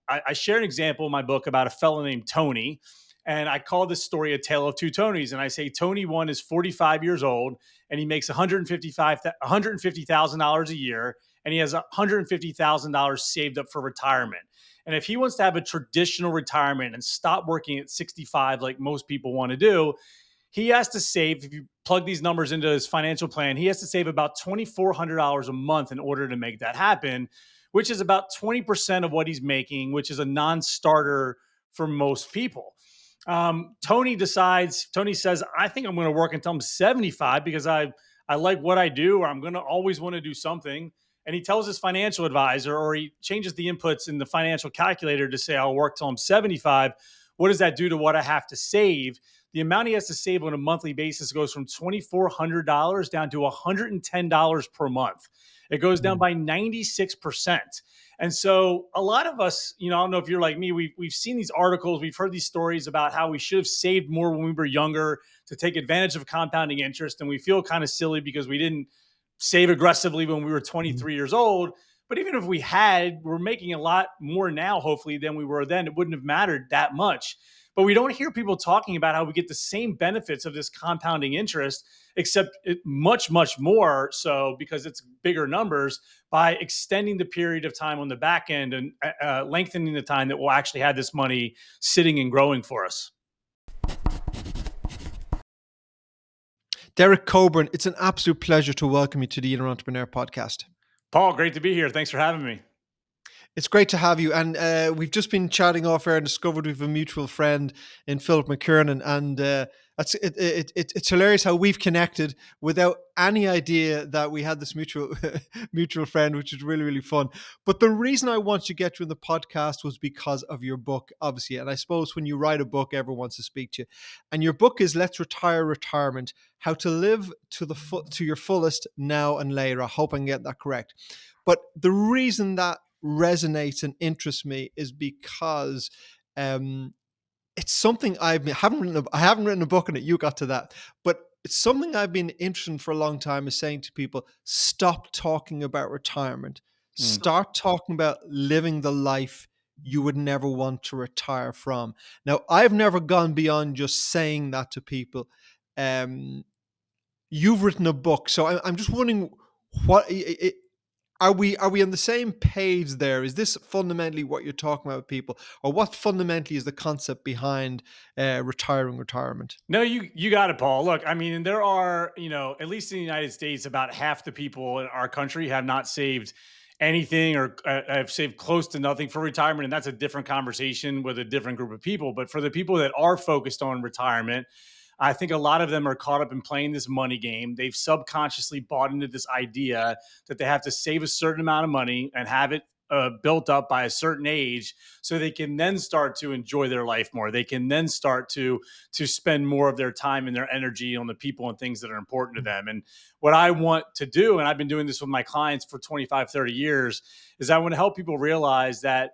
I share an example in my book about a fellow named Tony. And I call this story A Tale of Two Tonys. And I say Tony one is 45 years old and he makes $150,000 a year and he has $150,000 saved up for retirement. And if he wants to have a traditional retirement and stop working at 65 like most people want to do, he has to save, if you plug these numbers into his financial plan, he has to save about $2,400 a month in order to make that happen, which is about 20% of what he's making, which is a non-starter for most people. Tony says, I think I'm going to work until I'm 75 because I like what I do, or I'm going to always want to do something. And he tells his financial advisor, or he changes the inputs in the financial calculator to say, I'll work till I'm 75. What does that do to what I have to save? The amount he has to save on a monthly basis goes from $2,400 down to $110 per month. It goes down by 96%. And so a lot of us, I don't know if you're like me, we've seen these articles, we've heard these stories about how we should have saved more when we were younger to take advantage of compounding interest. And we feel kind of silly because we didn't save aggressively when we were 23 years old. But even if we had, we're making a lot more now, hopefully, than we were then. It wouldn't have mattered that much. But we don't hear people talking about how we get the same benefits of this compounding interest, except much, much more so because it's bigger numbers by extending the period of time on the back end and lengthening the time that we'll actually have this money sitting and growing for us. Derek Coburn, it's an absolute pleasure to welcome you to the Inner Entrepreneur podcast. Paul, great to be here. Thanks for having me. It's great to have you. And we've just been chatting off air and discovered we have a mutual friend in Philip McKernan. And it's hilarious how we've connected without any idea that we had this mutual friend, which is really, really fun. But the reason I want to get you in the podcast was because of your book, obviously. And I suppose when you write a book, everyone wants to speak to you. And your book is Let's Retire Retirement, How to Live to Your Fullest Now and Later. I hope I can get that correct. But the reason that resonates and interests me is because it's something I haven't written a book on it. You got to that, but it's something I've been interested in for a long time. Is saying to people, stop talking about retirement, start talking about living the life you would never want to retire from. Now, I've never gone beyond just saying that to people. You've written a book, so I'm just wondering what. Are we on the same page there? Is this fundamentally what you're talking about with people? Or what fundamentally is the concept behind retirement? No, you got it, Paul. Look, I mean, there are, at least in the United States, about half the people in our country have not saved anything or have saved close to nothing for retirement. And that's a different conversation with a different group of people. But for the people that are focused on retirement, I think a lot of them are caught up in playing this money game. They've subconsciously bought into this idea that they have to save a certain amount of money and have it built up by a certain age so they can then start to enjoy their life more. They can then start to spend more of their time and their energy on the people and things that are important to them. And what I want to do, and I've been doing this with my clients for 25, 30 years, is I want to help people realize that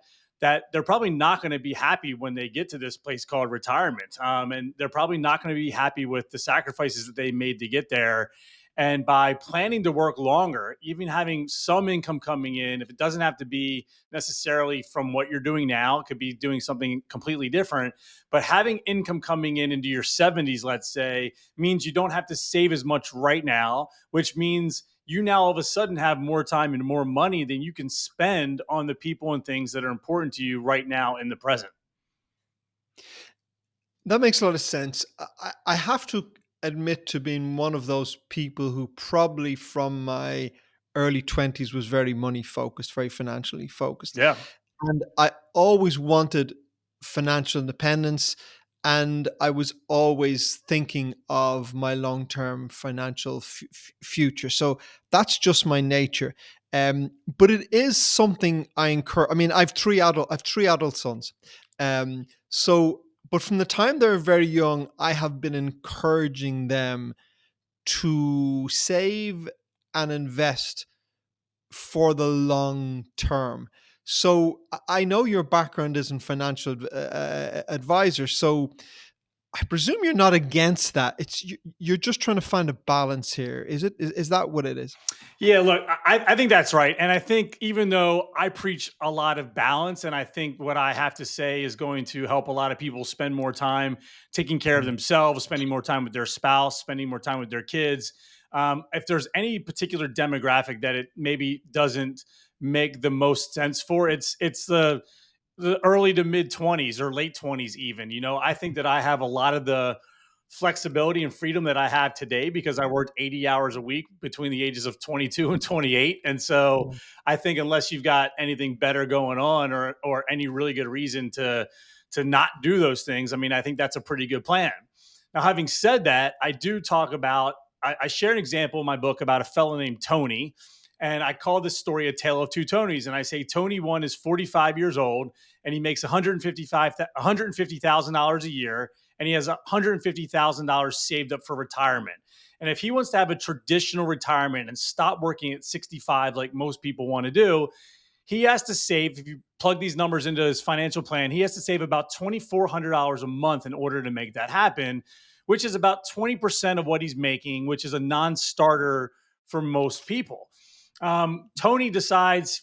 they're probably not going to be happy when they get to this place called retirement. And they're probably not going to be happy with the sacrifices that they made to get there. And by planning to work longer, even having some income coming in, if it doesn't have to be necessarily from what you're doing now, it could be doing something completely different. But having income coming in into your 70s, let's say, means you don't have to save as much right now, which means you now all of a sudden have more time and more money than you can spend on the people and things that are important to you right now in the present. That makes a lot of sense. I have to admit to being one of those people who probably from my early 20s was very money focused, very financially focused. Yeah. And I always wanted financial independence. And I was always thinking of my long-term financial future. So that's just my nature. But it is something I encourage. I mean, I have three adult sons. But from the time they're very young, I have been encouraging them to save and invest for the long term. So I know your background is in financial advisor. So I presume you're not against that. You're just trying to find a balance here. Is it? Is that what it is? Yeah, look, I think that's right. And I think even though I preach a lot of balance, and I think what I have to say is going to help a lot of people spend more time taking care of Mm, themselves, spending more time with their spouse, spending more time with their kids. If there's any particular demographic that it maybe doesn't make the most sense for, it's the early to mid 20s or late 20s even. I think that I have a lot of the flexibility and freedom that I have today because I worked 80 hours a week between the ages of 22 and 28. And so mm, I think unless you've got anything better going on or any really good reason to not do those things, I mean, I think that's a pretty good plan. Now, having said that, I do talk about I share an example in my book about a fellow named Tony. And I call this story a tale of two Tonys. And I say Tony one is 45 years old and he makes $150,000 a year and he has $150,000 saved up for retirement. And if he wants to have a traditional retirement and stop working at 65 like most people want to do, he has to save, if you plug these numbers into his financial plan, he has to save about $2,400 a month in order to make that happen, which is about 20% of what he's making, which is a non starter for most people. Tony says,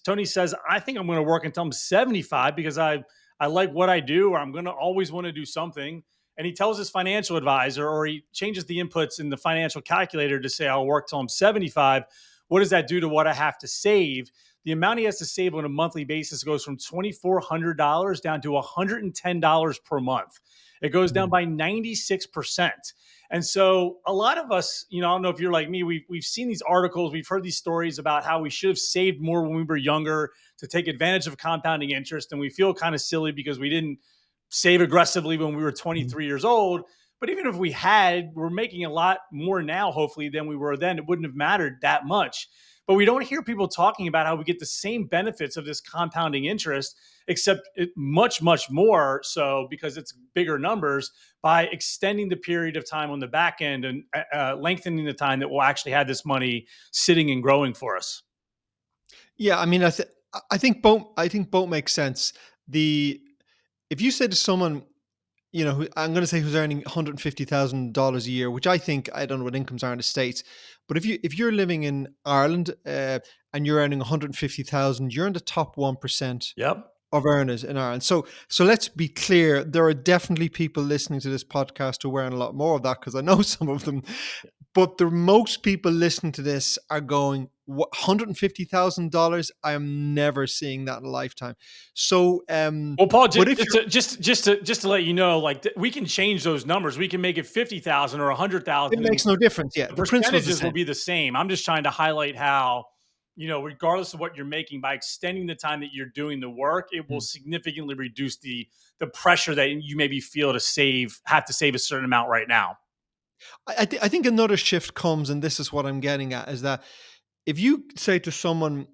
I think I'm going to work until I'm 75 because I like what I do, or I'm going to always want to do something. And he tells his financial advisor, or he changes the inputs in the financial calculator to say, I'll work till I'm 75. What does that do to what I have to save? The amount he has to save on a monthly basis goes from $2,400 down to $110 per month. It goes down mm. by 96%. And so a lot of us, I don't know if you're like me, we've seen these articles, we've heard these stories about how we should have saved more when we were younger to take advantage of compounding interest. And we feel kind of silly because we didn't save aggressively when we were Mm. 23 years old. But even if we had, we're making a lot more now, hopefully, than we were then. It wouldn't have mattered that much. But we don't hear people talking about how we get the same benefits of this compounding interest, except it much, much more so because it's bigger numbers by extending the period of time on the back end and lengthening the time that we'll actually have this money sitting and growing for us. Yeah, I mean, I think both. I think both make sense. The If you say to someone, who I'm going to say who's earning $150,000 a year, which I don't know what incomes are in the States, but if you're living in Ireland and you're earning 150,000, you're in the top 1% Yep. of earners in Ireland. So let's be clear, there are definitely people listening to this podcast who earn a lot more of that because I know some of them. But the most people listening to this are going, what, $150,000? I am never seeing that in a lifetime. So, Well, Paul, but if just to let you know, like we can change those numbers. We can make it 50,000 or it 100,000, and makes no difference. Yeah, the the principle's the percentages will same. be the same. I'm just trying to highlight how, regardless of what you're making, by extending the time that you're doing the work, it will Mm. significantly reduce the pressure that you maybe feel have to save a certain amount right now. I think another shift comes, and this is what I'm getting at, is that if you say to someone,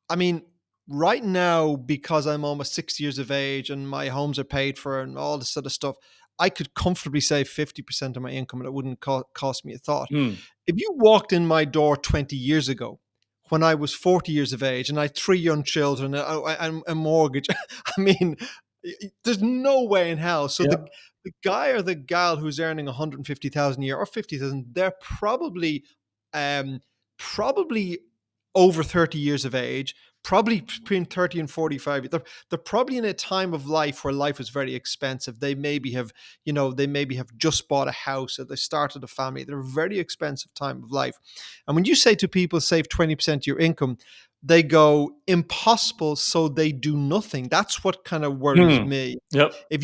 I mean, right now, because I'm almost 60 years of age and my homes are paid for and all this sort of stuff, I could comfortably save 50% of my income and it wouldn't cost me a thought. Hmm. If you walked in my door 20 years ago, when I was 40 years of age and I had three young children and a mortgage, I mean, there's no way in hell. So Yep. the guy or the gal who's earning 150,000 a year or 50,000, they're um, probably over 30 years of age, probably between 30 and 45. They're probably in a time of life where life is very expensive. They maybe have just bought a house or they started a family. They're a very expensive time of life. And when you say to people, save 20% of your income, they go, impossible. So they do nothing. That's what kind of worries Hmm. me. Yep. If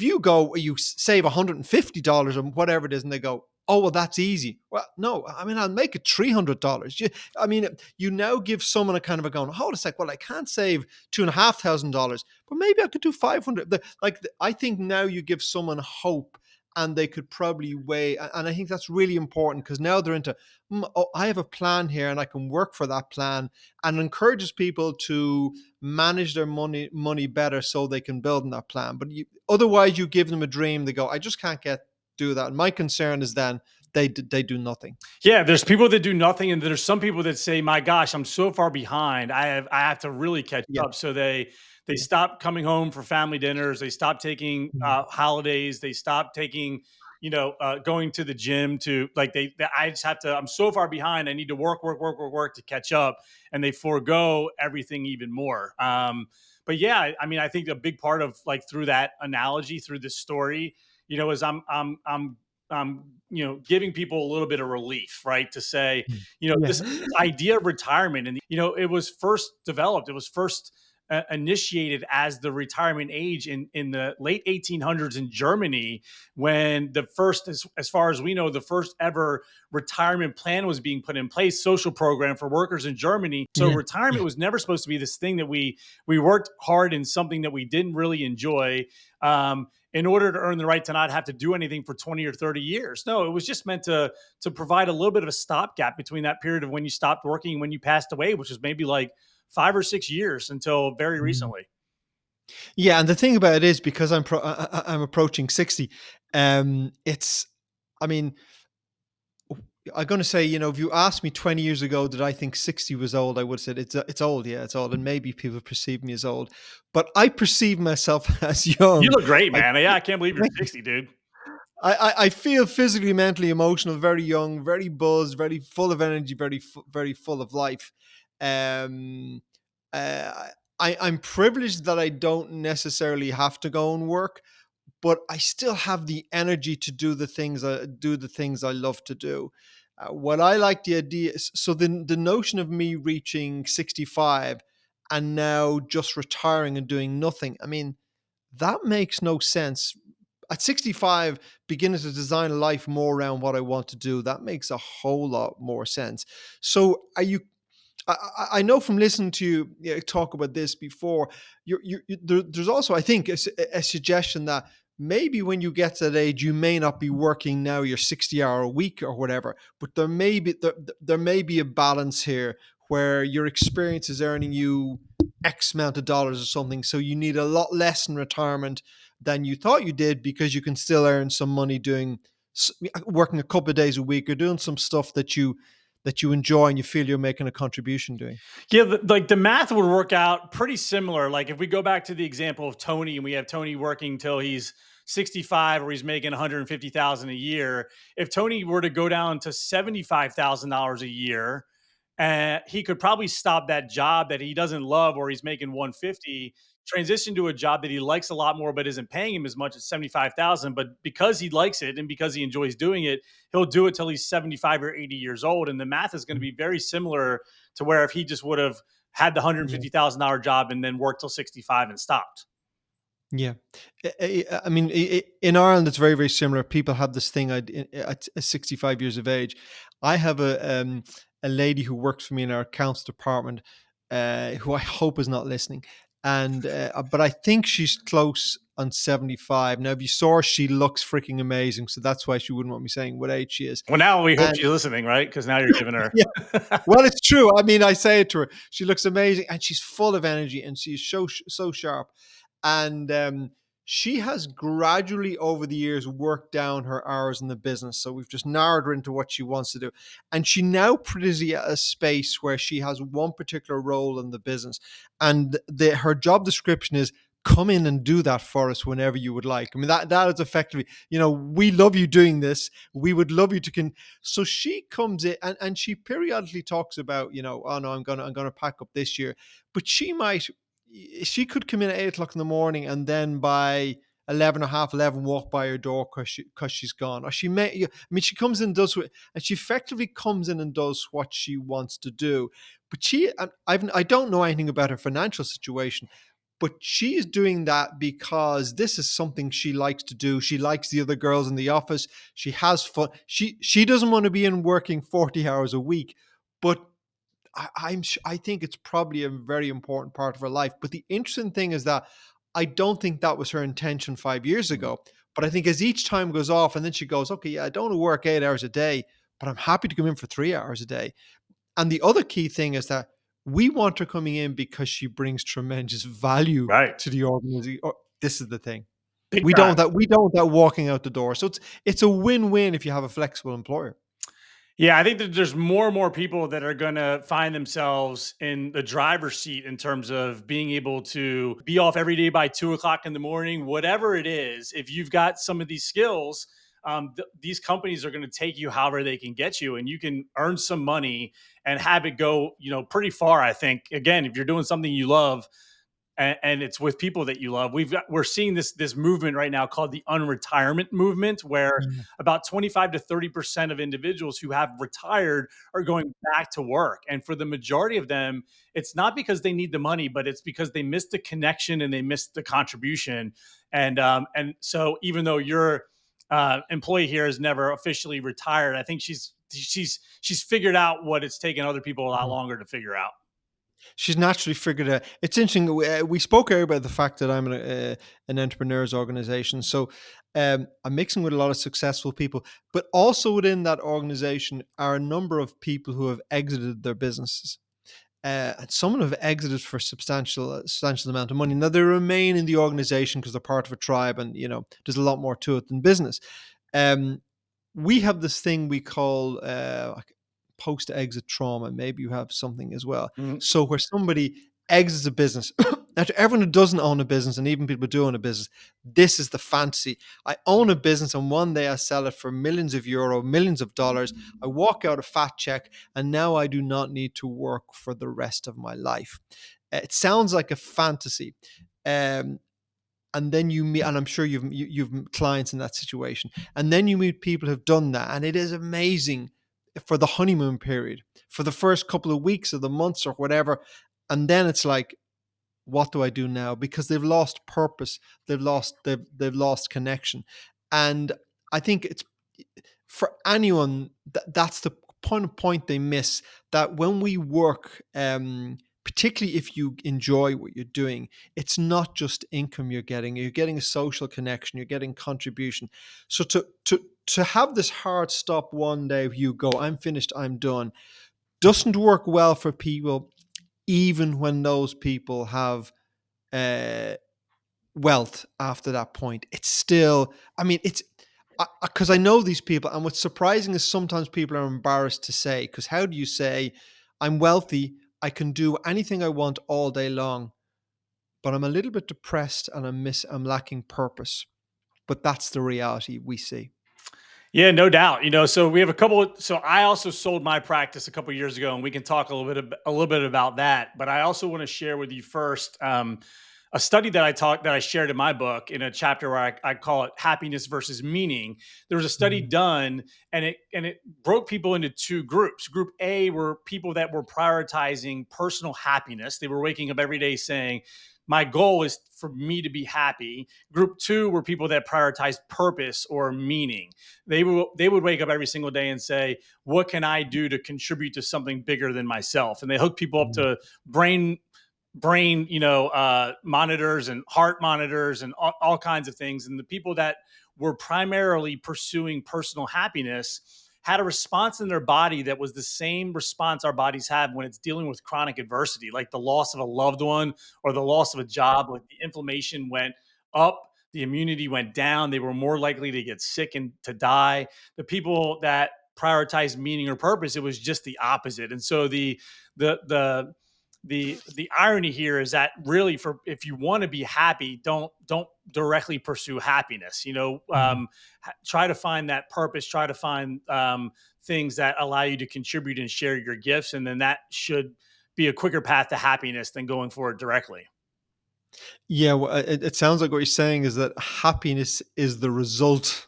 you go, you save $150 or whatever it is, and they go, oh, well, that's easy. Well, no, I mean, I'll make it $300. I mean, you now give someone a kind of a going, hold a sec, well, I can't save $2,500, but maybe I could do 500. I think now you give someone hope and they could probably weigh. And I think that's really important because now they're into, oh, I have a plan here and I can work for that plan, and encourages people to manage their money better so they can build on that plan. But otherwise, you give them a dream, they go, I just can't do that. And my concern is then they do nothing. Yeah, there's people that do nothing, and there's some people that say, "My gosh, I'm so far behind. I have to really catch Yeah. up." So they They stopped coming home for family dinners. They stopped taking Mm. holidays. They stopped taking, going to the gym to like I just have to. I'm so far behind. I need to work, work, work, work, work to catch up, and they forego everything even more. But yeah, I mean, I think a big part of like through that analogy, through this story, is giving people a little bit of relief, right? To say, Mm. Yeah. this idea of retirement, and it was first developed, it was first initiated as the retirement age in the late 1800s in Germany, when the first, as far as we know, the first ever retirement plan was being put in place, social program for workers in Germany. So Yeah. retirement Yeah. was never supposed to be this thing that we worked hard in something that we didn't really enjoy. In order to earn the right to not have to do anything for 20 or 30 years. No, it was just meant to provide a little bit of a stopgap between that period of when you stopped working and when you passed away, which was maybe like 5 or 6 years until very Mm. recently. Yeah, and the thing about it is because I'm approaching 60. It's, I mean, I'm going to say, if you asked me 20 years ago, did I think 60 was old? I would have said it's old. Yeah, it's old. And maybe people perceive me as old, but I perceive myself as You young. look great, I, man. Yeah, I can't believe you're 60, dude. I feel physically, mentally, emotional, very young, very buzzed, very full of energy, very full of life. Um, uh, I'm privileged that I don't necessarily have to go and work, but I still have the energy to do the things I love to do. What I like the idea is, so the notion of me reaching 65 and now just retiring and doing nothing. I mean, that makes no sense. At 65, beginning to design a life more around what I want to do, that makes a whole lot more sense. So are you I know from listening to you talk about this before, there's also, I think, a suggestion that maybe when you get to that age, you may not be working now your 60-hour a week or whatever, but there may be a balance here where your experience is earning you X amount of dollars or something. So you need a lot less in retirement than you thought you did because you can still earn some money doing working a couple of days a week or doing some stuff that you enjoy and you feel you're making a contribution doing. Yeah, like the math would work out pretty similar. Like if we go back to the example of Tony, and we have Tony working till he's 65, or he's making 150,000 a year. If Tony were to go down to $75,000 a year, he could probably stop that job that he doesn't love, or he's making 150, transition to a job that he likes a lot more, but isn't paying him as much as 75,000. But because he likes it and because he enjoys doing it, he'll do it till he's 75 or 80 years old. And the math is going to be very similar to where if he just would have had the Yeah. $150,000 job and then worked till 65 and stopped. Yeah. I mean, in Ireland, it's very, very similar. People have this thing at 65 years of age. I have a lady who works for me in our accounts department, who I hope is not listening. And, but I think she's close on 75. Now, if you saw her, she looks freaking amazing. So that's why she wouldn't want me saying what age she is. Well, now we hope And she's listening, right? Because now you're giving her. yeah, well, it's true. I mean, I say it to her. She looks amazing and she's full of energy and she's so sharp. And she has gradually over the years worked down her hours in the business. So we've just narrowed her into what she wants to do. And she now pretty at a space where she has one particular role in the business. And her job description is come in and do that for us whenever you would like. I mean, that is effectively, we love you doing this. We would love you to so she comes in and she periodically talks about, oh no, I'm gonna pack up this year. But she could come in at 8 o'clock in the morning and then by 11 or half 11 walk by her door because she's gone. Or she comes in and and she effectively comes in and does what she wants to do. But I don't know anything about her financial situation, but she is doing that because this is something she likes to do. She likes the other girls in the office. She has fun. She doesn't want to be in working 40 hours a week, but I think it's probably a very important part of her life. But the interesting thing is that I don't think that was her intention 5 years ago. But I think as each time goes off, and then she goes, okay, yeah, I don't want to work 8 hours a day, but I'm happy to come in for 3 hours a day. And the other key thing is that we want her coming in because she brings tremendous value Right. to the organization. This is the thing. Big We time. don't want that walking out the door. So it's a win-win if you have a flexible employer. Yeah, I think that there's more and more people that are going to find themselves in the driver's seat in terms of being able to be off every day by 2 o'clock in the morning, whatever it is. If you've got some of these skills, these companies are going to take you however they can get you, and you can earn some money and have it go, pretty far. I think again, if you're doing something you love, and it's with people that you love. We're seeing this movement right now called the unretirement movement, where Mm. about 25 to 30% of individuals who have retired are going back to work. And for the majority of them, it's not because they need the money, but it's because they missed the connection and they missed the contribution. And so even though your employee here has never officially retired, I think she's figured out what it's taken other people a lot Mhm. longer to figure out. She's naturally figured it out. It's interesting. We spoke earlier about the fact that I'm an entrepreneurs organization. So I'm mixing with a lot of successful people, but also within that organization are a number of people who have exited their businesses. And some have exited for substantial amount of money. Now they remain in the organization because they're part of a tribe, and there's a lot more to it than business. Um, we have this thing we call like post-exit trauma. Maybe you have something as well. Mhm. So where somebody exits a business. Now, to everyone who doesn't own a business, and even people who do own a business, this is the fantasy. I own a business, and one day I sell it for millions of euro, millions of dollars. I walk out a fat check, and now I do not need to work for the rest of my life. It sounds like a fantasy. Um, and then you meet, and I'm sure you've clients in that situation, and then you meet people who've done that, and it is amazing for the honeymoon period, for the first couple of weeks or the months or whatever, and then it's like, what do I do now? Because they've lost purpose, they've lost connection, and I think it's for anyone that's the point they miss, that when we work, particularly if you enjoy what you're doing, it's not just income you're getting a social connection, you're getting contribution. So to have this hard stop one day, you go, I'm finished, I'm done, doesn't work well for people, even when those people have uh wealth after that point. It's still, I mean, it's because I know these people, and what's surprising is sometimes people are embarrassed to say, because how do you say, I'm wealthy, I can do anything I want all day long, but I'm a little bit depressed and I'm lacking purpose. But that's the reality we see. Yeah, no doubt. So we have so I also sold my practice a couple years ago, and we can talk a little bit about that. But I also want to share with you first a study that I shared in my book in a chapter where I call it happiness versus meaning. There was a study Mhm. done, and it broke people into two groups. Group A were people that were prioritizing personal happiness. They were waking up every day saying, my goal is for me to be happy. Group two were people that prioritized purpose or meaning. They would wake up every single day and say, what can I do to contribute to something bigger than myself? And they hook people up Mhm. to brain monitors and heart monitors and all kinds of things. And the people that were primarily pursuing personal happiness had a response in their body that was the same response our bodies have when it's dealing with chronic adversity, like the loss of a loved one or the loss of a job. Like the inflammation went up, the immunity went down, they were more likely to get sick and to die. The people that prioritized meaning or purpose, it was just the opposite. And so the the the irony here is that really, for if you want to be happy, don't directly pursue happiness. Mhm. Try to find that purpose, try to find things that allow you to contribute and share your gifts, and then that should be a quicker path to happiness than going for it directly. Yeah, well, it sounds like what you're saying is that happiness is the result,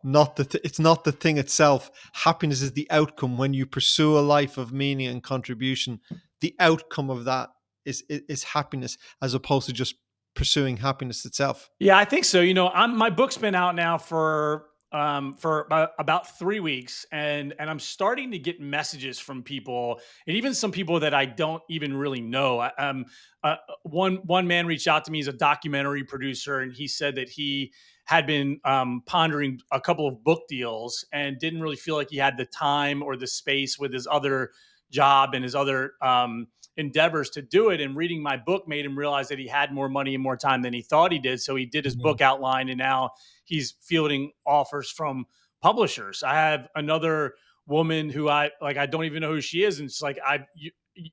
not it's not the thing itself. Happiness is the outcome. When you pursue a life of meaning and contribution, the outcome of that is happiness, as opposed to just pursuing happiness itself. Yeah, I think so. My book's been out now for about 3 weeks, and I'm starting to get messages from people, and even some people that I don't even really know. One man reached out to me. He's a documentary producer, and he said that he had been pondering a couple of book deals and didn't really feel like he had the time or the space with his other job and his other endeavors to do it. And reading my book made him realize that he had more money and more time than he thought he did. So he did his Mhm. book outline, and now he's fielding offers from publishers. I have another woman who I don't even know who she is. And it's like,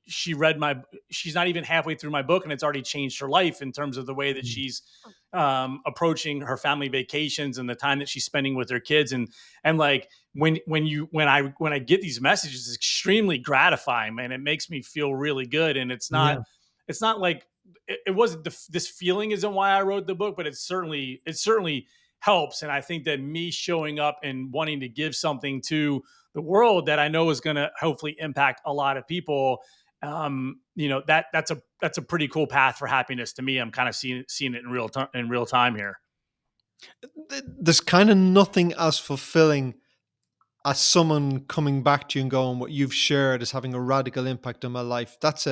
she read she's not even halfway through my book and it's already changed her life in terms of the way that Mm. she's approaching her family vacations and the time that she's spending with her kids. And like, when I get these messages, it's extremely gratifying, man. It makes me feel really good. And Yeah. it's not like it wasn't this feeling isn't why I wrote the book, but it certainly helps. And I think that me showing up and wanting to give something to the world that I know is going to hopefully impact a lot of people, that's a pretty cool path for happiness to me. I'm kind of seeing it in real time here. There's kind of nothing as fulfilling as someone coming back to you and going, "What you've shared is having a radical impact on my life." That's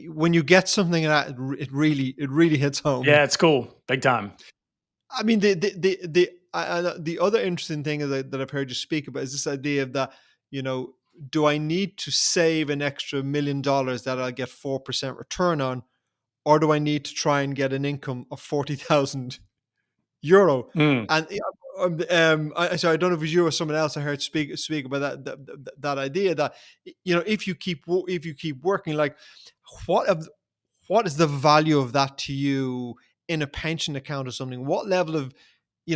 when you get something like that, it really hits home. Yeah, it's cool, big time. I mean, the other interesting thing that I've heard you speak about is this idea of that, you know, do I need to save an extra $1 million that I'll get 4% return on, or do I need to try and get an income of 40,000 euro? Mm. And so I don't know if it was you or someone else I heard speak about that idea that, if if you keep working, like, what of what is the value of that to you in a pension account or something? What level of,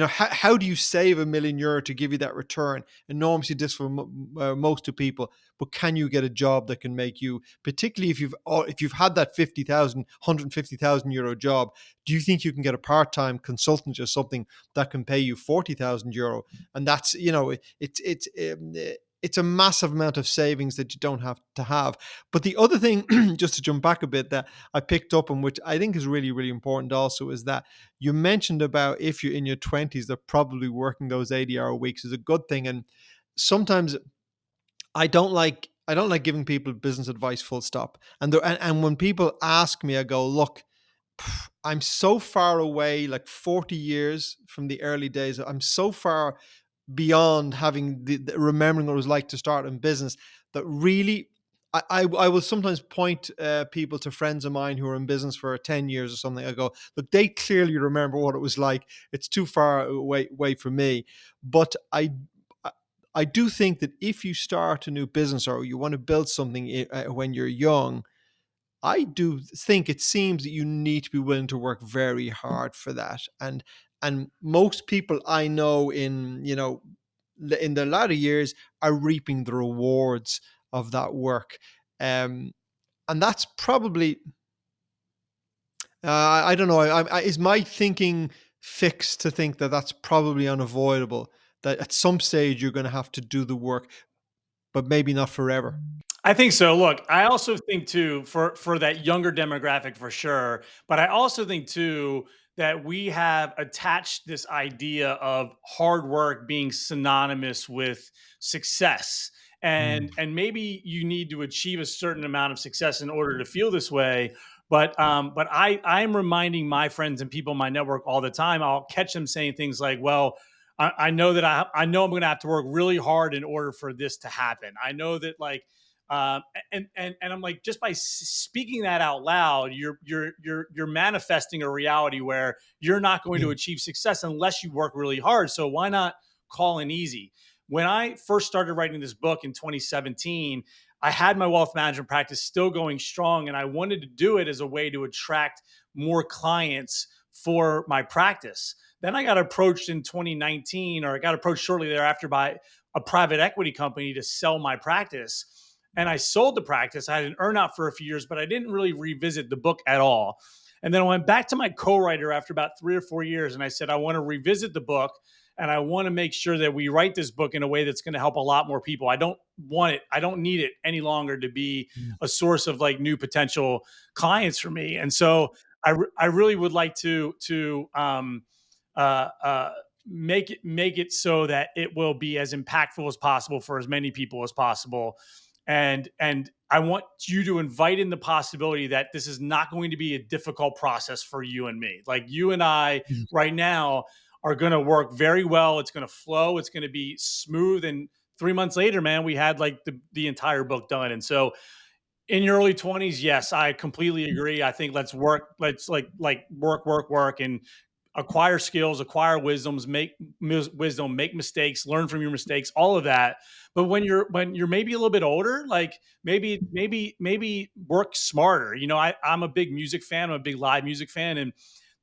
how do you save €1 million to give you that return? Enormously this for most of people, but can you get a job that can make you, particularly if you've had that 50,000, €150,000 job, do you think you can get a part-time consultant or something that can pay you €40,000? And that's, it's a massive amount of savings that you don't have to have. But the other thing, just to jump back a bit, that I picked up on, which I think is really, really important also, is that you mentioned about if you're in your 20s, they're probably working those 80-hour weeks is a good thing. And sometimes I don't like giving people business advice full stop. And when people ask me, I go, look, I'm so far away, like 40 years from the early days. I'm so far beyond having the remembering what it was like to start in business that really I will sometimes point people to friends of mine who are in business for 10 years or something. I go, look, they clearly remember what it was like. It's too far away from me. But I do think that if you start a new business or you want to build something when you're young, I do think it seems that you need to be willing to work very hard for that. And most people I know in their latter years are reaping the rewards of that work. Um, and that's probably I don't know. Is my thinking fixed to think that that's probably unavoidable? That at some stage you're going to have to do the work, but maybe not forever. I think so. Look, I also think too, for that younger demographic for sure, but I also think too that we have attached this idea of hard work being synonymous with success. Mm. And maybe you need to achieve a certain amount of success in order to feel this way. But I'm reminding my friends and people in my network all the time. I'll catch them saying things like, "Well, I know that I know I'm going to have to work really hard in order for this to happen. I know that like." And I'm like, just by speaking that out loud, you're manifesting a reality where you're not going to Yeah. achieve success unless you work really hard. So why not call in easy? When I first started writing this book in 2017, I had my wealth management practice still going strong, and I wanted to do it as a way to attract more clients for my practice. Then I got approached in 2019, or I got approached shortly thereafter by a private equity company to sell my practice. And I sold the practice. I had an earnout for a few years, but I didn't really revisit the book at all. And then I went back to my co-writer after about 3 or 4 years, and I said, I want to revisit the book, and I want to make sure that we write this book in a way that's going to help a lot more people. I don't want it. I don't need it any longer to be Mm. a source of like new potential clients for me. And so I really would like to uh, uh, make it so that it will be as impactful as possible for as many people as possible. And I want you to invite in the possibility that this is not going to be a difficult process for you and me. Like you and I Mm. right now are going to work very well. It's going to flow. It's going to be smooth. And 3 months later, man, we had like the entire book done. And so in your early 20s, yes, I completely agree. I think let's work. Let's like work, work, work, and acquire skills, acquire wisdom, make mistakes, learn from your mistakes, all of that. But when you're maybe a little bit older, like maybe work smarter. I'm a big music fan. I'm a big live music fan, and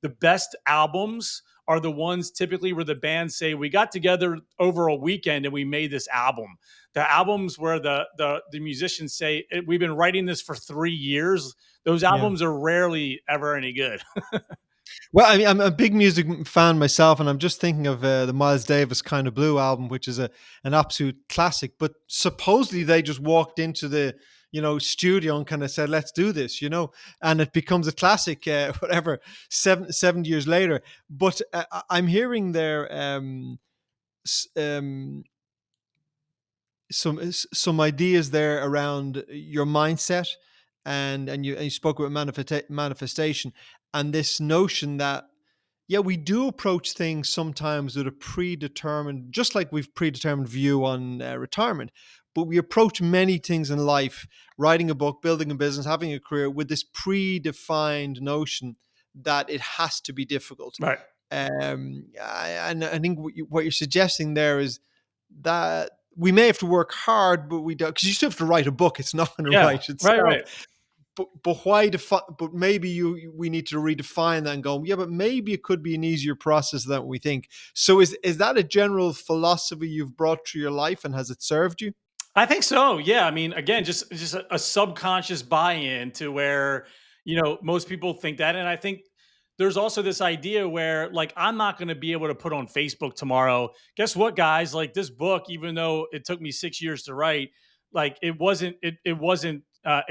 the best albums are the ones typically where the bands say we got together over a weekend and we made this album. The albums where the musicians say we've been writing this for 3 years. Those Yeah. albums are rarely ever any good. Well, I mean, I'm a big music fan myself, and I'm just thinking of the Miles Davis "Kind of Blue" album, which is an absolute classic. But supposedly they just walked into the studio and kind of said, "Let's do this," and it becomes a classic. Whatever, 7 years later. But I'm hearing there s- um, some ideas there around your mindset, and you spoke about manifestation, and this notion that yeah, we do approach things sometimes with a predetermined, just like we've predetermined view on retirement, but we approach many things in life, writing a book, building a business, having a career, with this predefined notion that it has to be difficult. Right. And I think what you're suggesting there is that we may have to work hard, but we don't, because you still have to write a book. It's not going to Yeah. write Right. itself. Right. But why define? But maybe we need to redefine that and go, yeah, but maybe it could be an easier process than we think. So is that a general philosophy you've brought through your life, and has it served you? I think so. Yeah. I mean, again, just a subconscious buy-in to where, most people think that. And I think there's also this idea where like I'm not going to be able to put on Facebook tomorrow. Guess what, guys? Like this book, even though it took me 6 years to write, like it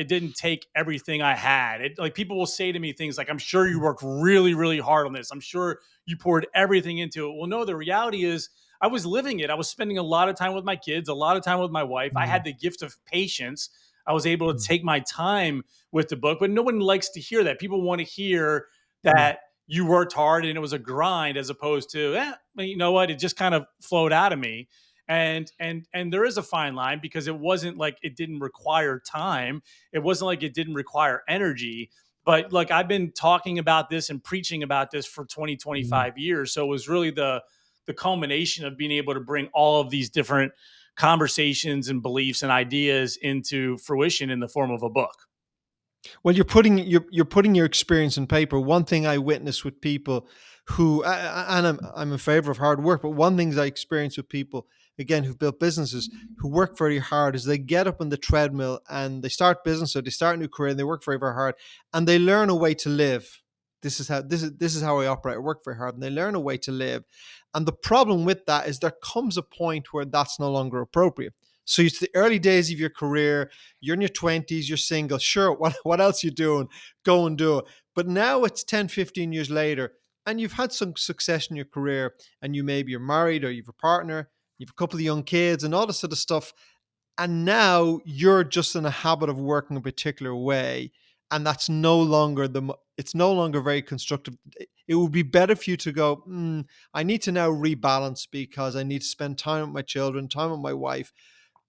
didn't take everything I had. It like people will say to me things like, I'm sure you worked really, really hard on this. I'm sure you poured everything into it. Well, no, the reality is I was living it. I was spending a lot of time with my kids, a lot of time with my wife. I Mm, had the gift of patience. I was able to mm, take my time with the book, but no one likes to hear that. People want to hear mm, that you worked hard and it was a grind as opposed to, well, you know what? It just kind of flowed out of me. And there is a fine line because it wasn't like it didn't require time. It wasn't like it didn't require energy. But like I've been talking about this and preaching about this for 20, mm. 25 years. So it was really the culmination of being able to bring all of these different conversations and beliefs and ideas into fruition in the form of a book. Well, you're putting your experience in paper. One thing I witness with people who, and I'm in favor of hard work, but one thing I experience with people again who've built businesses who work very hard is they get up on the treadmill and they start business or they start a new career and they work very very hard and they learn a way to live. This is how I operate. I work very hard and they learn a way to live. And the problem with that is there comes a point where that's no longer appropriate. So it's the early days of your career, you're in your 20s, you're single. Sure, what else you doing? Go and do it. But now it's 10, 15 years later, and you've had some success in your career, and you're married or you've a partner, you've a couple of young kids, and all this sort of stuff. And now you're just in a habit of working a particular way, and that's no longer it's no longer very constructive. It would be better for you to go, I need to now rebalance because I need to spend time with my children, time with my wife.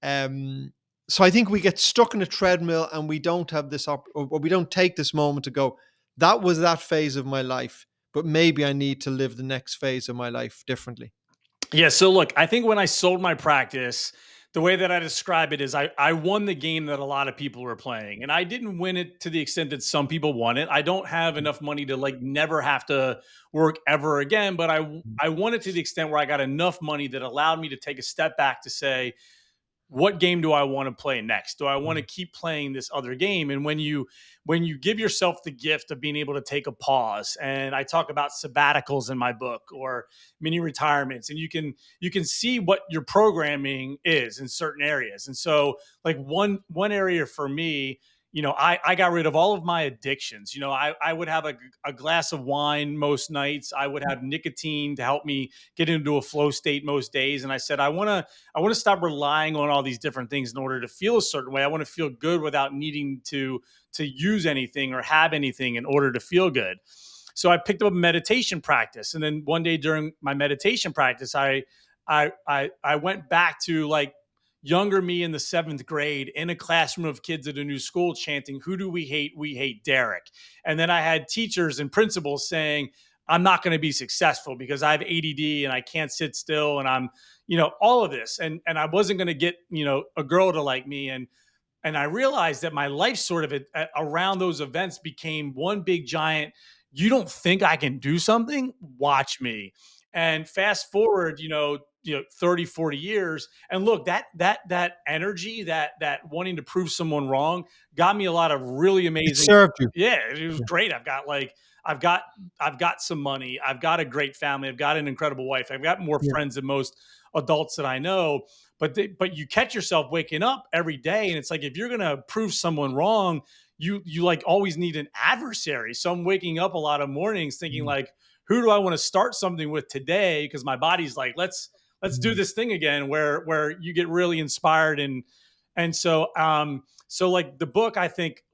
um, so I think we get stuck in a treadmill and we don't have or we don't take this moment to go, that was that phase of my life, but maybe I need to live the next phase of my life differently. Yeah. So look, I think when I sold my practice, the way that I describe it is I won the game that a lot of people were playing. And I didn't win it to the extent that some people won it. I don't have enough money to like never have to work ever again, but I won it to the extent where I got enough money that allowed me to take a step back to say, what game do I want to play next? Do I want to keep playing this other game? And when you give yourself the gift of being able to take a pause, and I talk about sabbaticals in my book or mini retirements, and you can see what your programming is in certain areas. And so like one area for me, I got rid of all of my addictions. I would have a glass of wine most nights. I would have nicotine to help me get into a flow state most days. And I said, I want to stop relying on all these different things in order to feel a certain way. I want to feel good without needing to use anything or have anything in order to feel good. So I picked up a meditation practice, and then one day during my meditation practice, I went back to like younger me in the seventh grade in a classroom of kids at a new school chanting, "Who do we hate? We hate Derek." And then I had teachers and principals saying, I'm not going to be successful because I have ADD and I can't sit still and I'm, all of this. And I wasn't going to get, a girl to like me. And I realized that my life sort of around those events became one big giant. You don't think I can do something? Watch me. And fast forward, 30, 40 years. And look, that energy, that wanting to prove someone wrong got me a lot of really It amazing. served you. Yeah, it was Yeah. great. I've got I've got some money. I've got a great family. I've got an incredible wife. I've got more Yeah. friends than most adults that I know. But you catch yourself waking up every day, and it's like if you're gonna prove someone wrong, you like always need an adversary. So I'm waking up a lot of mornings thinking Mm, like, who do I want to start something with today? Because my body's like, let's do mm, this thing again, where you get really inspired and so like the book I think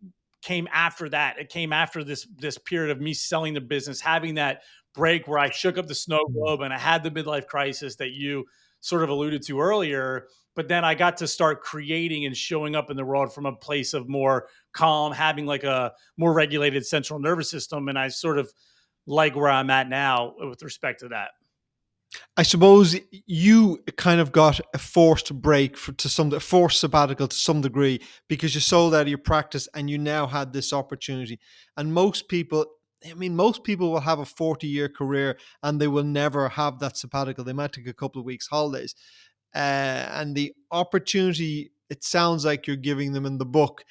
came after that. It came after this period of me selling the business, having that break where I shook up the snow mm. globe and I had the midlife crisis that you sort of alluded to earlier. But then I got to start creating and showing up in the world from a place of more calm, having like a more regulated central nervous system. And I sort of like where I'm at now with respect to that. I suppose you kind of got a forced break to some forced sabbatical to some degree because you sold out of your practice and you now had this opportunity. And most people, I mean, most people will have a 40-year career and they will never have that sabbatical. They might take a couple of weeks holidays. And the opportunity, it sounds like you're giving them in the book,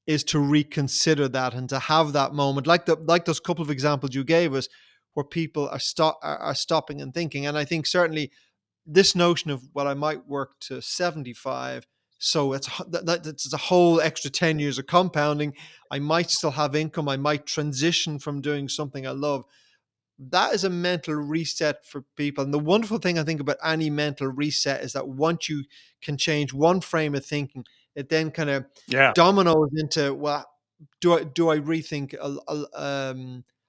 is to reconsider that and to have that moment, like those couple of examples you gave us, where people are stopping and thinking. And I think certainly this notion of, well, I might work to 75, so it's a whole extra 10 years of compounding. I might still have income. I might transition from doing something I love. That is a mental reset for people. And the wonderful thing I think about any mental reset is that once you can change one frame of thinking, it then kind of Yeah. dominoes into, well, do I rethink?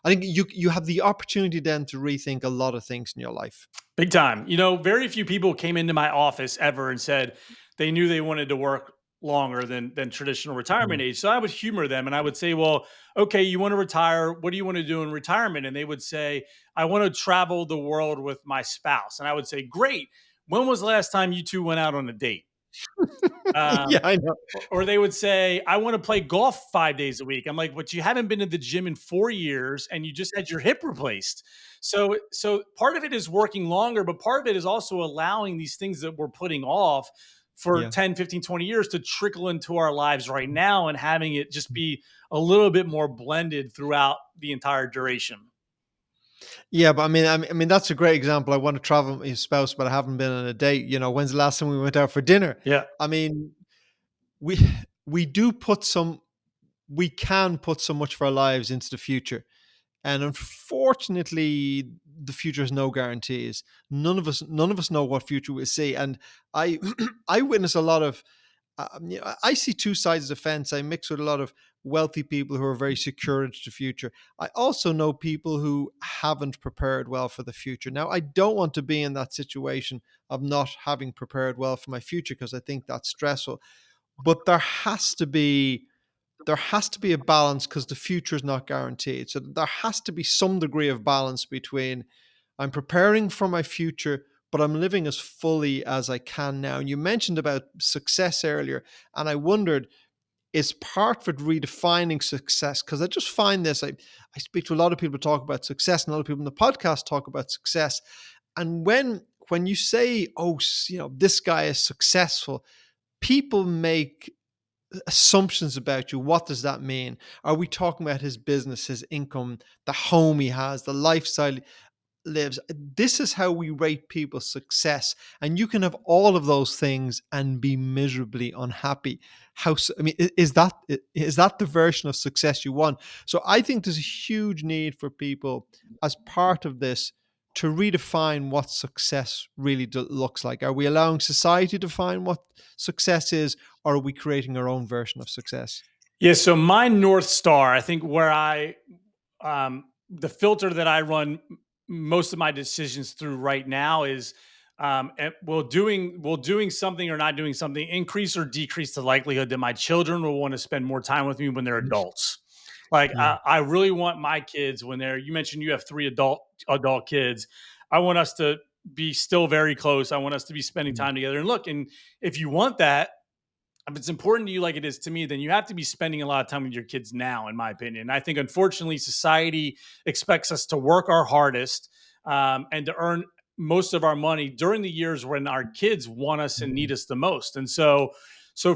I think you have the opportunity then to rethink a lot of things in your life. Big time. Very few people came into my office ever and said they knew they wanted to work longer than traditional retirement Mm, age. So I would humor them and I would say, "Well, okay, you want to retire. What do you want to do in retirement?" And they would say, "I want to travel the world with my spouse." And I would say, "Great. When was the last time you two went out on a date?" yeah, Um, I know. or they would say, "I want to play golf 5 days a week." I'm like, "But you haven't been to the gym in 4 years and you just had your hip replaced." So part of it is working longer, but part of it is also allowing these things that we're putting off for Yeah. 10, 15, 20 years to trickle into our lives right now and having it just be a little bit more blended throughout the entire duration. Yeah, but I mean, that's a great example. I want to travel with my spouse, but I haven't been on a date. When's the last time we went out for dinner? Yeah. I mean, we we do put some, we can put so much of our lives into the future. And unfortunately, the future has no guarantees. None of us know what future we'll see. And I, I witness a lot of, I see two sides of the fence. I mix with a lot of wealthy people who are very secure into the future. I also know people who haven't prepared well for the future. Now, I don't want to be in that situation of not having prepared well for my future because I think that's stressful. But there has to be a balance because the future is not guaranteed. So there has to be some degree of balance between I'm preparing for my future, but I'm living as fully as I can now. And you mentioned about success earlier, and I wondered, is part of it redefining success? Because I just find this, I speak to a lot of people talk about success, and a lot of people in the podcast talk about success. And when you say, oh, this guy is successful, people make assumptions about you. What does that mean? Are we talking about his business, his income, the home he has, the lifestyle he lives? This is how we rate people's success. And you can have all of those things and be miserably unhappy. I mean, is that the version of success you want? So I think there's a huge need for people as part of this to redefine what success really looks like. Are we allowing society to define what success is, or are we creating our own version of success? Yeah. So my North Star, I think where the filter that I run most of my decisions through right now is, will doing something or not doing something increase or decrease the likelihood that my children will want to spend more time with me when they're adults? Like Yeah. I really want my kids when they're, you mentioned you have three adult kids. I want us to be still very close. I want us to be spending Mm. time together. And look, and if you want that, if it's important to you like it is to me, then you have to be spending a lot of time with your kids now, in my opinion. I think, unfortunately, society expects us to work our hardest and to earn most of our money during the years when our kids want us and Mhm. need us the most. And so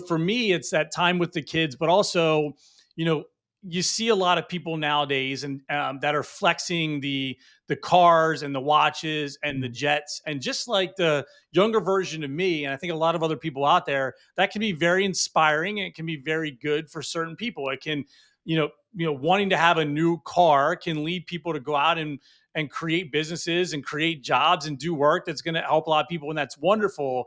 for me, it's that time with the kids, but also, you know, you see a lot of people nowadays and that are flexing the cars and the watches and the Mhm. jets, and just like the younger version of me, and I think a lot of other people out there, that can be very inspiring and it can be very good for certain people. It can, wanting to have a new car can lead people to go out and create businesses and create jobs and do work that's going to help a lot of people, and that's wonderful.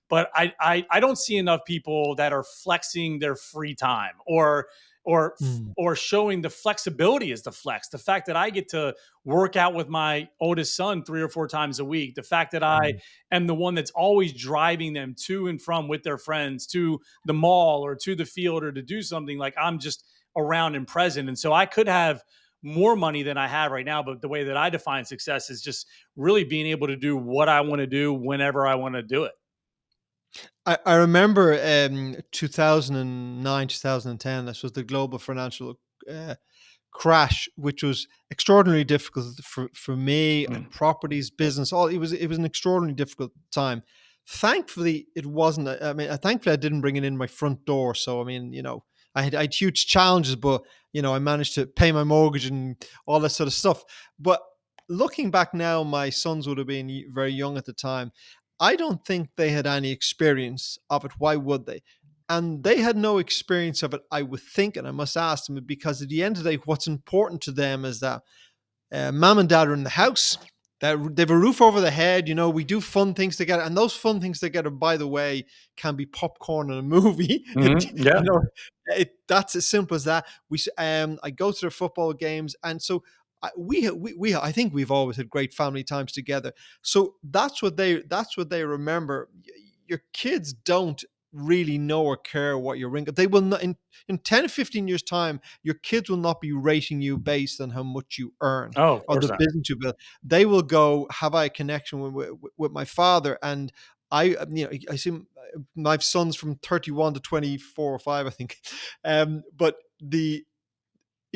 But I don't see enough people that are flexing their free time or Mm. or showing the flexibility as the flex. The fact that I get to work out with my oldest son 3 or 4 times a week. The fact that I Mm. am the one that's always driving them to and from with their friends to the mall or to the field or to do something, like I'm just around and present. And so I could have more money than I have right now, but the way that I define success is just really being able to do what I want to do whenever I want to do it. I remember 2009, 2010. This was the global financial uh, crash, which was extraordinarily difficult for me Mm. and properties, business. All it was an extraordinarily difficult time. Thankfully, it wasn't. I mean, thankfully, I didn't bring it in my front door. So, I mean, I had huge challenges, but I managed to pay my mortgage and all that sort of stuff. But looking back now, my sons would have been very young at the time. I don't think they had any experience of it. Why would they? And they had no experience of it, I would think, and I must ask them, because at the end of the day, what's important to them is that mom and dad are in the house, that they have a roof over their head. We do fun things together, and those fun things together, by the way, can be popcorn and a movie. Yeah. That's as simple as that. I go to their football games, and so I think we've always had great family times together. So that's what they remember. Your kids don't really know or care what your income. They will not in 10 or 15 years time, your kids will not be rating you based on how much you earn Oh, of or course the not. business you build. They will go, have I a connection with my father? And I see my sons from 31 to 24 or 5, I think. But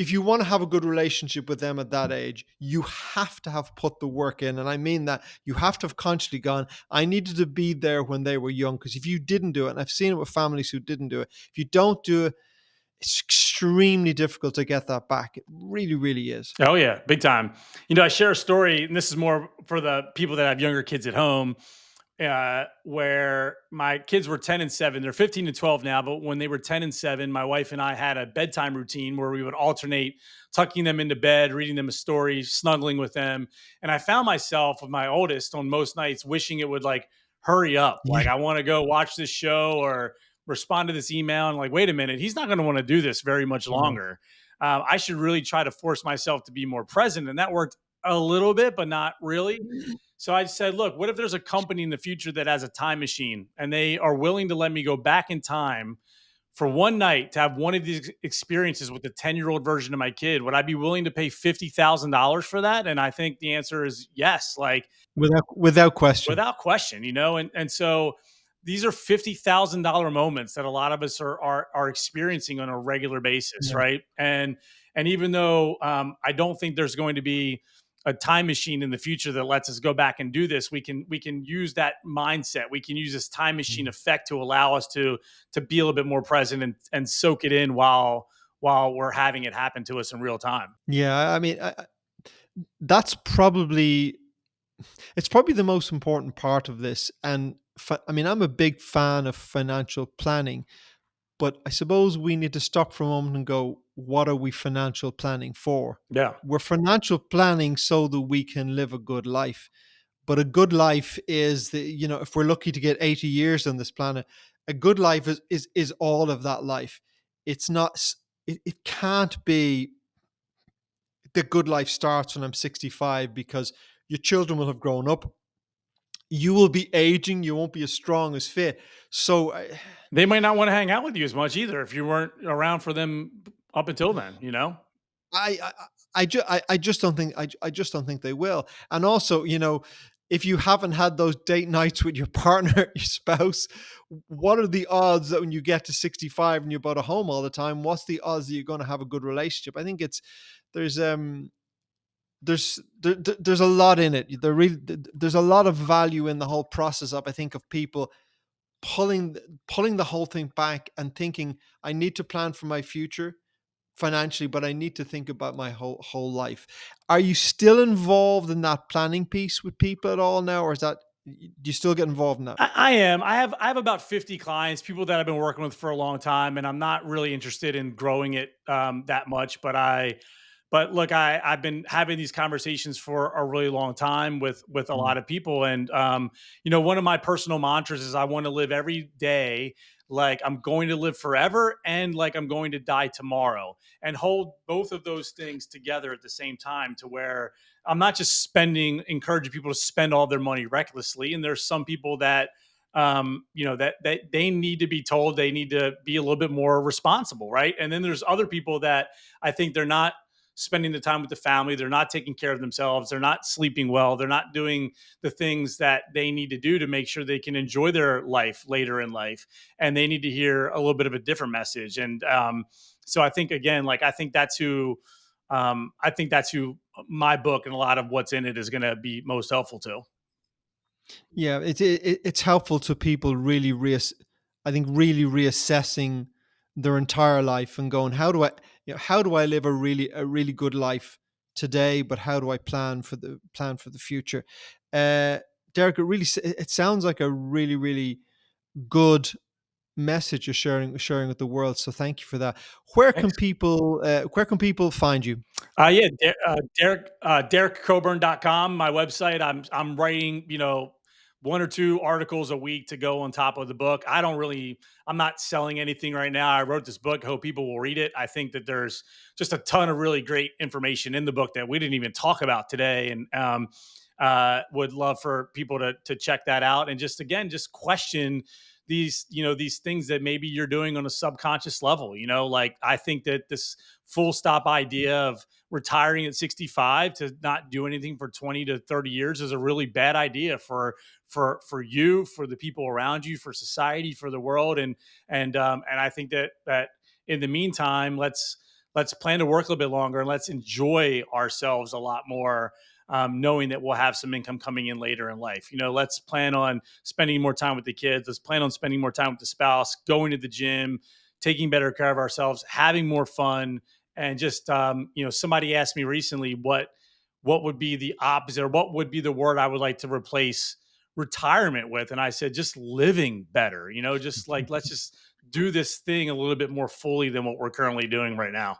if you want to have a good relationship with them at that age, you have to have put the work in. And I mean that you have to have consciously gone, I needed to be there when they were young. Because if you didn't do it, and I've seen it with families who didn't do it, if you don't do it, it's extremely difficult to get that back. It really, really is. Oh yeah, big time. I share a story, and this is more for the people that have younger kids at home, where my kids were 10 and 7. They're 15 and 12 now, but when they were 10 and 7, my wife and I had a bedtime routine where we would alternate tucking them into bed, reading them a story, snuggling with them. And I found myself with my oldest on most nights wishing it would like hurry up. Like, Yeah. I want to go watch this show or respond to this email. And like, wait a minute, he's not going to want to do this very much No. longer. I should really try to force myself to be more present. And that worked a little bit, but not really. So I said, look, what if there's a company in the future that has a time machine and they are willing to let me go back in time for one night to have one of these experiences with the 10-year-old version of my kid? Would I be willing to pay $50,000 for that? And I think the answer is yes. Like, Without question. without question, and so these are $50,000 moments that a lot of us are experiencing on a regular basis, Yeah. right? And even though I don't think there's going to be a time machine in the future that lets us go back and do this, we can use that mindset. We can use this time machine Mm. effect to allow us to be a little bit more present and soak it in while we're having it happen to us in real time. Yeah. I mean, that's probably it's probably the most important part of this. And I mean, I'm a big fan of financial planning, but I suppose we need to stop for a moment and go, what are we financial planning for? Yeah. We're financial planning so that we can live a good life. But a good life is if we're lucky to get 80 years on this planet, a good life is all of that life. It's not it can't be the good life starts when I'm 65 because your children will have grown up. You will be aging, you won't be as strong as fit. So They might not want to hang out with you as much either if you weren't around for them up until then. I I I just don't think I just don't think they will. And also, if you haven't had those date nights with your partner, your spouse, what are the odds that when you get to 65 and you're about a home all the time, what's the odds that you're going to have a good relationship? I think there's there's a lot in it. There's a lot of value in the whole process of, I think, of people pulling the whole thing back and thinking, I need to plan for my future financially, but I need to think about my whole life. Are you still involved in that planning piece with people at all now, or is that, do you still get involved in that? I am. I have about 50 clients, people that I've been working with for a long time, and I'm not really interested in growing it that much. But look, I've been having these conversations for a really long time with a Mm. lot of people, and one of my personal mantras is I want to live every day like I'm going to live forever and like I'm going to die tomorrow, and hold both of those things together at the same time, to where I'm not just encouraging people to spend all their money recklessly. And there's some people that, that they need to be told they need to be a little bit more responsible, right? And then there's other people that I think they're not spending the time with the family, they're not taking care of themselves, they're not sleeping well, they're not doing the things that they need to do to make sure they can enjoy their life later in life, and they need to hear a little bit of a different message. And so I think, again, like I think that's who my book and a lot of what's in it is going to be most helpful to. Yeah, it's helpful to people really I think really reassessing their entire life and going, how do I live a really good life today, but how do I plan for the future? Uh, Derek, it sounds like a really good message you're sharing with the world. So thank you for that. Thanks. Where can people find you? Yeah, Derek Coburn.com, my website. I'm writing, one or two articles a week to go on top of the book. I'm not selling anything right now. I wrote this book. I hope people will read it. I think that there's just a ton of really great information in the book that we didn't even talk about today. And would love for people to check that out, and just, again, just question these things that maybe you're doing on a subconscious level. Like, I think that this full stop idea of retiring at 65 to not do anything for 20 to 30 years is a really bad idea for you, for the people around you, for society, for the world. And I think that in the meantime, let's plan to work a little bit longer, and let's enjoy ourselves a lot more, knowing that we'll have some income coming in later in life. Let's plan on spending more time with the kids. Let's plan on spending more time with the spouse, going to the gym, taking better care of ourselves, having more fun. And just, somebody asked me recently what would be the opposite, or what would be the word I would like to replace retirement with. And I said, just living better, just like, let's just do this thing a little bit more fully than what we're currently doing right now.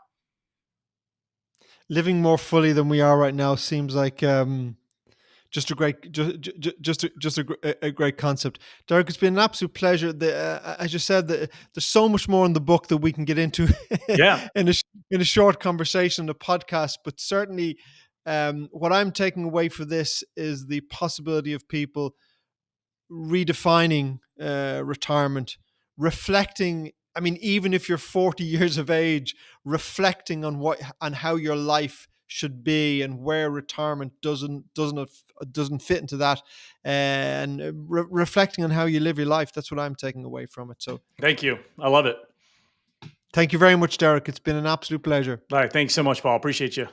Living more fully than we are right now seems like just a great a great concept. Derek, it's been an absolute pleasure. As you said, there's so much more in the book that we can get into Yeah. in a short conversation, the podcast. But certainly, what I'm taking away for this is the possibility of people redefining retirement, reflecting. I mean, even if you're 40 years of age, reflecting on how your life should be and where retirement doesn't fit into that, and reflecting on how you live your life. That's what I'm taking away from it. So, Thank you. I love it. thank you very much, Derek. It's been an absolute pleasure. All right. Thanks so much, Paul. Appreciate you.